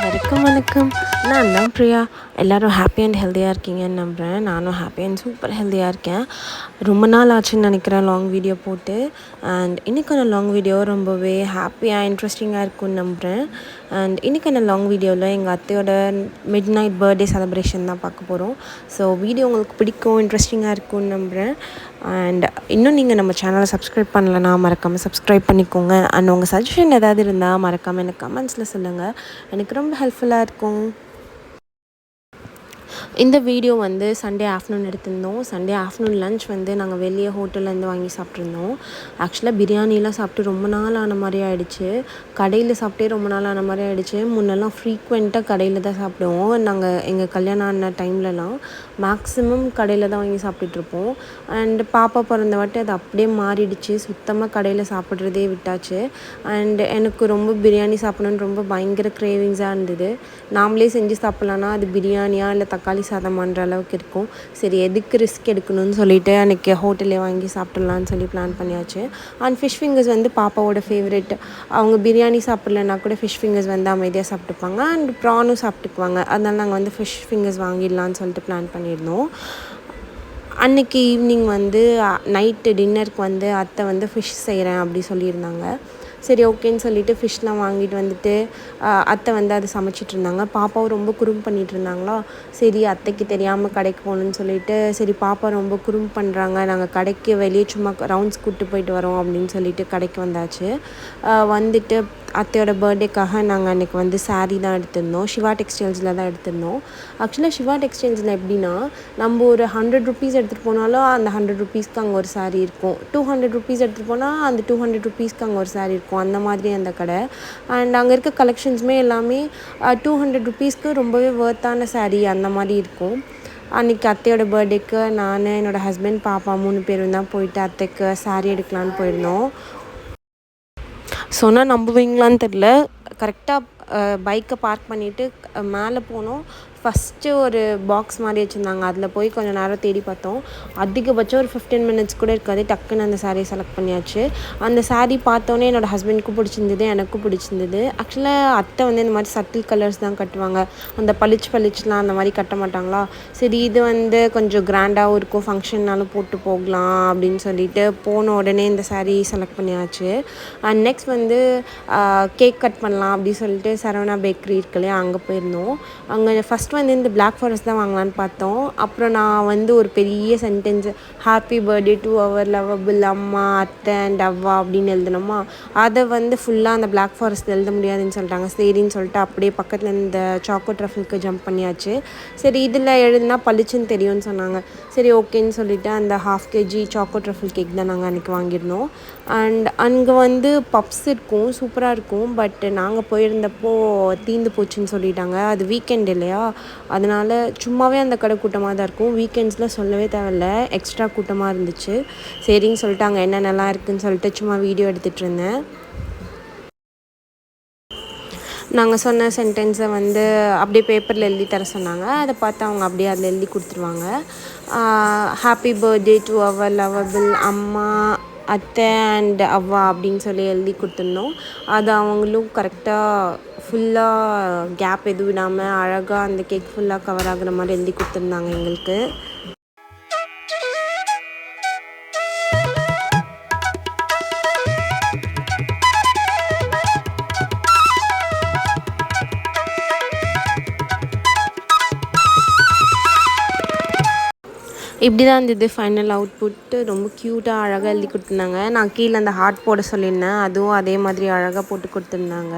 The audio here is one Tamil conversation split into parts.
வணக்கம். நான் தான் பிரியா. எல்லோரும் ஹாப்பி அண்ட் ஹெல்த்தியாக இருக்கீங்கன்னு நம்புகிறேன். நானும் ஹாப்பி அண்ட் சூப்பர் ஹெல்த்தியாக இருக்கேன். ரொம்ப நாள் ஆச்சுன்னு நினைக்கிறேன் லாங் வீடியோ போட்டு. அண்ட் இன்றைக்கான லாங் வீடியோ ரொம்பவே ஹாப்பியாக இன்ட்ரெஸ்டிங்காக இருக்கும்னு நம்புகிறேன். அண்ட் இன்றைக்கான லாங் வீடியோவில் எங்கள் அத்தையோட மிட் நைட் பர்த்டே செலிப்ரேஷன் தான் பார்க்க போகிறோம். ஸோ வீடியோ உங்களுக்கு பிடிக்கும், இன்ட்ரெஸ்டிங்காக இருக்கும்னு நம்புகிறேன். அண்ட் இன்னும் நீங்கள் நம்ம சேனலை சப்ஸ்கிரைப் பண்ணலன்னா மறக்காமல் சப்ஸ்கிரைப் பண்ணிக்கோங்க. அண்ட் உங்கள் சஜஷன் ஏதாவது இருந்தால் மறக்காமல் எனக்கு கமெண்ட்ஸில் சொல்லுங்கள். எனக்கு ரொம்ப ஹெல்ப்ஃபுல்லாக இருக்கும். இந்த வீடியோ வந்து சண்டே ஆஃப்டர்நூன் எடுத்திருந்தோம். சண்டே ஆஃப்டர்நூன் லன்ச் வந்து நாங்கள் வெளியே ஹோட்டல்லேருந்து வாங்கி சாப்பிட்ருந்தோம். ஆக்சுவலாக பிரியாணிலாம் சாப்பிட்டு ரொம்ப நாள் ஆன மாதிரி ஆகிடுச்சு. கடையில் சாப்பிட்டே ரொம்ப நாள் ஆன மாதிரி ஆகிடுச்சு. முன்னெல்லாம் ஃப்ரீக்வெண்ட்டாக கடையில் தான் சாப்பிடுவோம். நாங்கள் எங்கள் கல்யாணம் ஆன டைம்லலாம் மேக்ஸிமம் கடையில் தான் வாங்கி சாப்பிட்டுட்ருப்போம். அண்ட் பாப்பா பிறந்த வாட்டி அது அப்படியே மாறிடுச்சு. சுத்தமாக கடையில் சாப்பிட்றதே விட்டாச்சு. அண்ட் எனக்கு ரொம்ப பிரியாணி சாப்பிடணுன்னு ரொம்ப பயங்கர க்ரேவிங்ஸாக இருந்தது. நாமளே செஞ்சு சாப்பிட்லான்னா அது பிரியாணியா இல்லை தக்காளி சாதமான்ற அளவுக்கு இருக்கும். சரி, எதுக்கு ரிஸ்க் எடுக்கணும்னு சொல்லிட்டு அன்றைக்கி ஹோட்டல்லே வாங்கி சாப்பிட்லான்னு சொல்லி பிளான் பண்ணியாச்சு. அண்ட் ஃபிஷ் ஃபிங்கர்ஸ் வந்து பாப்பாவோட ஃபேவரெட். அவங்க பிரியாணி சாப்பிட்லன்னா கூட ஃபிஷ் ஃபிங்கர்ஸ் வந்து அமைதியாக சாப்பிட்டுப்பாங்க. அண்ட் ப்ரானும் சாப்பிட்டுக்குவாங்க. அதனால நாங்கள் வந்து ஃபிஷ் ஃபிங்கர்ஸ் வாங்கிடலான்னு சொல்லிட்டு பிளான் பண்ணியிருந்தோம். அன்றைக்கி ஈவினிங் வந்து நைட்டு டின்னருக்கு வந்து அத்தை வந்து ஃபிஷ் செய்கிறேன் அப்படி சொல்லியிருந்தாங்க. சரி, ஓகேன்னு சொல்லிவிட்டு ஃபிஷ்லாம் வாங்கிட்டு வந்துட்டு அத்தை வந்து அதை சமைச்சிட்ருந்தாங்க. பாப்பாவும் ரொம்ப குறும்பு பண்ணிகிட்டு இருந்தாங்களா. சரி, அத்தைக்கு தெரியாமல் கடைக்கு போகணுன்னு சொல்லிவிட்டு, சரி பாப்பா ரொம்ப குறும்பு பண்ணுறாங்க, நாங்கள் கடைக்கு வெளியே சும்மா ரவுண்ட்ஸ் கூப்பிட்டு போயிட்டு வரோம் அப்படின்னு சொல்லிட்டு கடைக்கு வந்தாச்சு. வந்துட்டு அத்தையோட பர்த்டேக்காக நாங்கள் அன்றைக்கி வந்து சாரீ தான் எடுத்திருந்தோம். சிவா டெக்ஸ்டைல்ஸில் தான் எடுத்திருந்தோம். ஆக்சுவலாக சிவா டெக்ஸ்டைல்ஸில் எப்படின்னா, நம்ம ஒரு 100 ருபீஸ் எடுத்துகிட்டு போனாலும் அந்த 100 ருபீஸ்க்கு அங்கே ஒரு சாரீ இருக்கும். 200 ருபீஸ் எடுத்துகிட்டு போனால் அந்த 200 ருபீஸ்க்கு அங்கே ஒரு சாரீ இருக்கும். அந்த மாதிரி அந்த கடை. அண்ட் அங்கே இருக்க கலெக்ஷன்ஸுமே எல்லாமே 200 ருபீஸ்க்கு ரொம்பவே ஒர்த்தான சாரீ அந்த மாதிரி இருக்கும். அன்றைக்கி அத்தையோட பர்த்டேக்கு நான், என்னோடய ஹஸ்பண்ட், பாப்பா 3 பேரும் தான் போயிட்டு அத்தைக்கு சாரீ எடுக்கலான்னு போயிருந்தோம். சொன்னால் நம்புவீங்களான்னு தெரில. கரெக்டாக பைக்கை பார்க் பண்ணிவிட்டு மேலே போனோம். ஃபஸ்ட்டு ஒரு பாக்ஸ் மாதிரி வச்சுருந்தாங்க. அதில் போய் கொஞ்சம் நேரம் தேடி பார்த்தோம். அதிகபட்சம் ஒரு 15 மினிட்ஸ் கூட இருக்காது. டக்குன்னு அந்த சாரீ செலக்ட் பண்ணியாச்சு. அந்த சாரீ பார்த்தோன்னே என்னோடய ஹஸ்பண்டுக்கும் பிடிச்சிருந்தது, எனக்கும் பிடிச்சிருந்தது. ஆக்சுவலாக அத்தை வந்து இந்த மாதிரி சட்டில் கலர்ஸ் தான் கட்டுவாங்க. அந்த பளிச்சுலாம் அந்த மாதிரி கட்ட மாட்டாங்களா. சரி, இது வந்து கொஞ்சம் கிராண்டாகவும் இருக்கும், ஃபங்க்ஷன்னாலும் போட்டு போகலாம் அப்படின்னு சொல்லிட்டு போன உடனே இந்த சாரீ செலக்ட் பண்ணியாச்சு. அண்ட் நெக்ஸ்ட் வந்து கேக் கட் பண்ணலாம் அப்படின்னு சொல்லிட்டு சரவணா பேக்கரி இருக்கு இல்லையா, அங்கே போயிருந்தோம். அங்கே ஃபஸ்ட் வந்து இந்த பிளாக் ஃபாரஸ்ட் தான் வாங்கலான்னு பார்த்தோம். அப்புறம் நான் வந்து ஒரு பெரிய sentence, happy birthday to our lovable அம்மா, அத்தை அண்ட் அவ்வா அப்படின்னு எழுதணுமா. அதை வந்து ஃபுல்லாக அந்த பிளாக் ஃபாரஸ்ட் எழுத முடியாதுன்னு சொல்லிட்டாங்க. சரின்னு சொல்லிட்டு அப்படியே பக்கத்தில் இந்த சாக்கோ ட்ரஃபிளுக்கு ஜம்ப் பண்ணியாச்சு. சரி, இதில் எழுதுனா பளிச்சுன்னு தெரியும்னு சொன்னாங்க. சரி, ஓகேன்னு சொல்லிவிட்டு அந்த 1/2 kg சாக்கோ ட்ரஃபிள் கேக் தான் நாங்கள் அன்றைக்கி வாங்கியிருந்தோம். அண்ட் அங்கே வந்து பப்ஸ் இருக்கும், சூப்பராக இருக்கும். பட் நாங்கள் போயிருந்தப்போ தீர்ந்து போச்சுன்னு சொல்லிட்டாங்க. அது வீக்கெண்ட் இல்லையா, அதனால் சும்மாவே அந்த கடை கூட்டமாக தான் இருக்கும். வீக்கெண்ட்ஸில் சொல்லவே தேவையில்ல, எக்ஸ்ட்ரா கூட்டமாக இருந்துச்சு. சரின்னு சொல்லிட்டு அங்கே என்னென்னலாம் இருக்குதுன்னு சொல்லிட்டு சும்மா வீடியோ எடுத்துகிட்டு இருந்தேன். நாங்கள் சொன்ன சென்டென்ஸை வந்து அப்படியே பேப்பரில் எழுதி தர சொன்னாங்க. அதை பார்த்து அவங்க அப்படியே அதில் எழுதி கொடுத்துருவாங்க. Happy birthday to our lovable அம்மா, அத்தை அண்ட் அவ்வா அப்படின்னு சொல்லி எழுதி கொடுத்துருந்தோம். அது அவங்களும் கரெக்டாக ஃபுல்லாக கேப் எதுவும் விடாமல் அழகாக அந்த கேக் ஃபுல்லாக கவர் ஆகுற மாதிரி எழுதி கொடுத்துருந்தாங்க எங்களுக்கு. இப்படி தான் இருந்தது ஃபைனல் அவுட்புட்டு. ரொம்ப க்யூட்டாக அழகாக எழுதி கொடுத்துருந்தாங்க. நான் கீழே அந்த ஹார்ட் போட சொல்லியிருந்தேன், அதுவும் அதே மாதிரி அழகாக போட்டு கொடுத்துருந்தாங்க.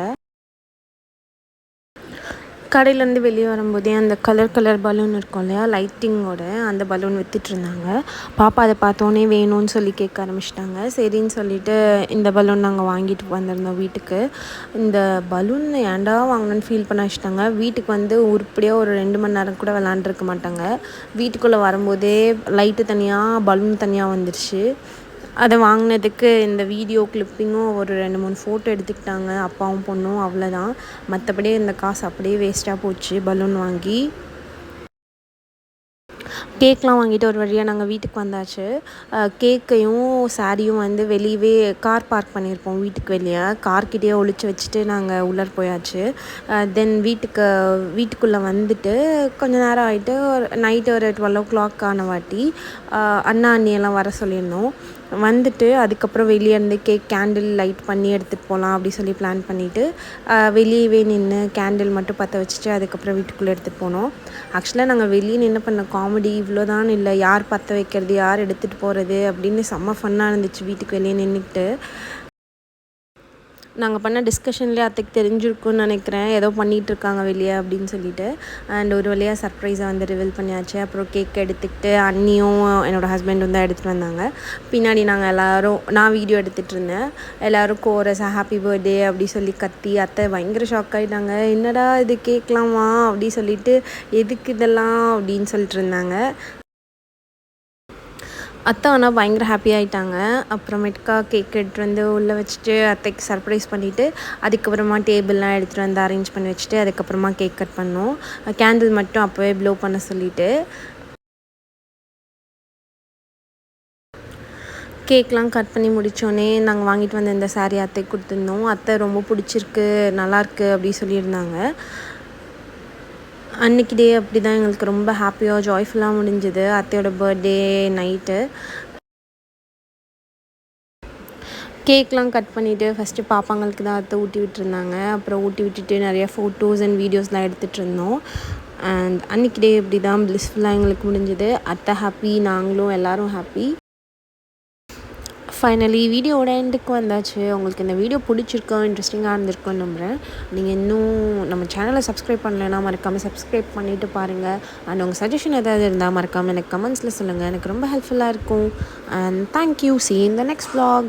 கடையிலேருந்து வெளியே வரும்போதே அந்த கலர் பலூன் இருக்கும் இல்லையா, லைட்டிங்கோட, அந்த பலூன் விற்றுட்ருந்தாங்க. பாப்பா அதை பார்த்தோன்னே வேணும்னு சொல்லி கேட்க ஆரம்பிச்சிட்டாங்க. சரின்னு சொல்லிவிட்டு இந்த பலூன் நாங்கள் வாங்கிட்டு வந்திருந்தோம் வீட்டுக்கு. இந்த பலூன் ஏன்டா வாங்கணுன்னு ஃபீல் பண்ண வச்சுட்டாங்க. வீட்டுக்கு வந்து உருப்படியாக ஒரு 2 மணி நேரம் கூட விளாண்டுருக்க மாட்டாங்க. வீட்டுக்குள்ளே வரும்போதே லைட்டு தனியாக, பலூன் தனியாக வந்துடுச்சு. அதை வாங்கினதுக்கு இந்த வீடியோ கிளிப்பிங்கும் ஒரு 2-3 ஃபோட்டோ எடுத்துக்கிட்டாங்க அப்பாவும் பொண்ணும், அவ்வளோதான். மற்றபடி இந்த காசு அப்படியே வேஸ்ட்டாக போச்சு பலூன் வாங்கி. கேக்லாம் வாங்கிட்டு ஒரு வழியாக நாங்கள் வீட்டுக்கு வந்தாச்சு. கேக்கையும் சாரியும் வந்து வெளியவே கார் பார்க் பண்ணியிருப்போம் வீட்டுக்கு வெளியே. கார்கிட்டயே ஒளிச்சு வச்சுட்டு நாங்கள் உள்ளார போயாச்சு. தென் வீட்டுக்குள்ளே வந்துட்டு கொஞ்ச நேரம் ஆகிட்டு நைட்டு ஒரு 12 ஆன வாட்டி அண்ணா அண்ணியெல்லாம் வர சொல்லியிருந்தோம். வந்துட்டு அதுக்கப்புறம் வெளியே இருந்து கேண்டில் லைட் பண்ணி எடுத்துகிட்டு போகலாம் அப்படி சொல்லி பிளான் பண்ணிவிட்டு வெளியவே நின்று கேண்டில் மட்டும் பற்ற வச்சுட்டு அதுக்கப்புறம் வீட்டுக்குள்ளே எடுத்துகிட்டு போனோம். ஆக்சுவலாக நாங்கள் வெளியே நின்று பண்ண காமெடி இவ்வளோதான் இல்லை, யார் பற்ற வைக்கிறது, யார் எடுத்துகிட்டு போகிறது அப்படின்னு செம்ம ஃபன்னாக இருந்துச்சு வீட்டுக்கு வெளியே நின்றுக்கிட்டு. நாங்கள் பண்ண டிஸ்கஷன்லேயே அத்தைக்கு தெரிஞ்சிருக்குன்னு நினைக்கிறேன், ஏதோ பண்ணிகிட்ருக்காங்க வெளியே அப்படின்னு சொல்லிட்டு. அண்ட் ஒரு வழியாக சர்ப்ரைஸை வந்து ரிவீல் பண்ணியாச்சு. அப்புறம் கேக் எடுத்துக்கிட்டு அண்ணியும் என்னோடய ஹஸ்பண்டும் தான் எடுத்துகிட்டு வந்தாங்க. பின்னாடி நாங்கள் நான் வீடியோ எடுத்துகிட்டு இருந்தேன். எல்லோரும் கோரஸாக ஹாப்பி பர்த்டே அப்படி சொல்லி கத்தி அத்தை பயங்கர ஷாக் ஆகிட்டாங்க. என்னடா இது கேட்கலாமா அப்படி சொல்லிட்டு, எதுக்கு இதெல்லாம் அப்படின்னு சொல்லிட்டு இருந்தாங்க. அத்தை ஆனால் பயங்கர ஹாப்பி ஆகிட்டாங்க. அப்புறமேட்டுக்கா கேக் எடுத்துகிட்டு வந்து உள்ளே வச்சுட்டு அத்தைக்கு சர்ப்ரைஸ் பண்ணிவிட்டு அதுக்கப்புறமா டேபிள்லாம் எடுத்துகிட்டு வந்து அரேஞ்ச் பண்ணி வச்சுட்டு அதுக்கப்புறமா கேக் கட் பண்ணோம். கேண்டில் மட்டும் அப்போவே ப்ளோ பண்ண சொல்லிவிட்டு கேக்லாம் கட் பண்ணி முடித்தோடனே நாங்கள் வாங்கிட்டு வந்த இந்த சாரீ அத்தைக்கு கொடுத்துருந்தோம். அத்தை ரொம்ப பிடிச்சிருக்கு, நல்லாயிருக்கு அப்படி சொல்லியிருந்தாங்க. அன்றைக்கி டே அப்படி தான் எங்களுக்கு ரொம்ப ஹாப்பியாக ஜாய்ஃபுல்லாக முடிஞ்சுது. அத்தையோட பர்த்டே நைட்டு கேக்லாம் கட் பண்ணிவிட்டு ஃபஸ்ட்டு பாப்பாங்களுக்கு தான் அத்தை ஊட்டி விட்டுருந்தாங்க. அப்புறம் ஊட்டி விட்டுட்டு நிறையா ஃபோட்டோஸ் அண்ட் வீடியோஸ்லாம் எடுத்துகிட்டு இருந்தோம். அண்ட் அன்றைக்கி டே இப்படி தான் ப்ளிஸ்ஃபுல்லாக எங்களுக்கு முடிஞ்சுது. அத்தை ஹாப்பி, நாங்களும் எல்லோரும் ஹாப்பி. ஃபைனலி வீடியோவோட எண்டுக்கு வந்தாச்சு. உங்களுக்கு இந்த வீடியோ பிடிச்சிருக்கோம், இன்ட்ரெஸ்டிங்காக இருந்திருக்கும்னு நம்புகிறேன். நீங்கள் இன்னும் நம்ம சேனலை சப்ஸ்கிரைப் பண்ணலைன்னா மறக்காமல் சப்ஸ்கிரைப் பண்ணிவிட்டு பாருங்கள். அண்ட் உங்கள் சஜஷன் ஏதாவது இருந்தால் மறக்காமல் எனக்கு கமெண்ட்ஸில் சொல்லுங்கள், எனக்கு ரொம்ப ஹெல்ப்ஃபுல்லாக இருக்கும். And thank you. See you in the next vlog.